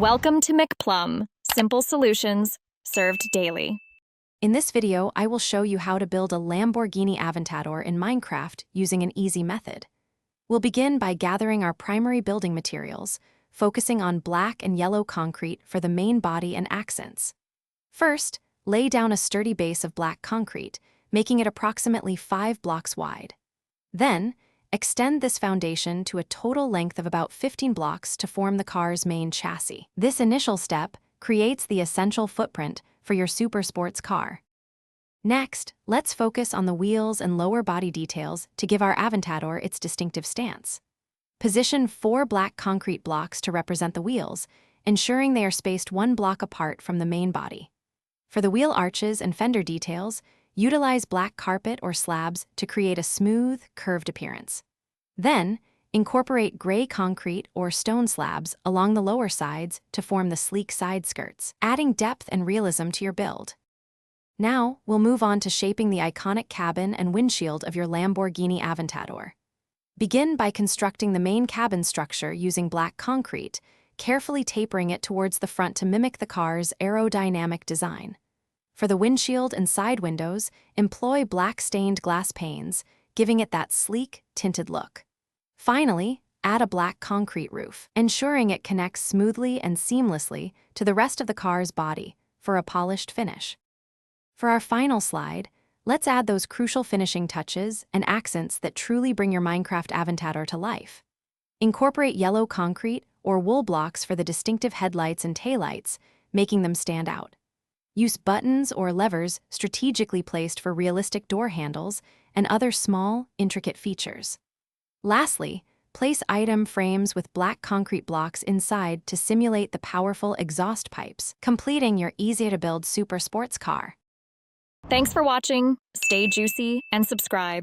Welcome to McPlum, simple solutions served daily. In this video, I will show you how to build a Lamborghini Aventador in Minecraft using an easy method. We'll begin by gathering our primary building materials, focusing on black and yellow concrete for the main body and accents. First, lay down a sturdy base of black concrete, making it approximately 5 blocks wide. Then, extend this foundation to a total length of about 15 blocks to form the car's main chassis. This initial step creates the essential footprint for your super sports car. Next, let's focus on the wheels and lower body details to give our Aventador its distinctive stance. Position 4 black concrete blocks to represent the wheels, ensuring they are spaced 1 block apart from the main body. For the wheel arches and fender details, utilize black carpet or slabs to create a smooth, curved appearance. Then, incorporate gray concrete or stone slabs along the lower sides to form the sleek side skirts, adding depth and realism to your build. Now, we'll move on to shaping the iconic cabin and windshield of your Lamborghini Aventador. Begin by constructing the main cabin structure using black concrete, carefully tapering it towards the front to mimic the car's aerodynamic design. For the windshield and side windows, employ black stained glass panes, giving it that sleek, tinted look. Finally, add a black concrete roof, ensuring it connects smoothly and seamlessly to the rest of the car's body for a polished finish. For our final slide, let's add those crucial finishing touches and accents that truly bring your Minecraft Aventador to life. Incorporate yellow concrete or wool blocks for the distinctive headlights and taillights, making them stand out. Use buttons or levers strategically placed for realistic door handles and other small, intricate features. Lastly, place item frames with black concrete blocks inside to simulate the powerful exhaust pipes, completing your easy-to-build super sports car. Thanks for watching, stay juicy, and subscribe.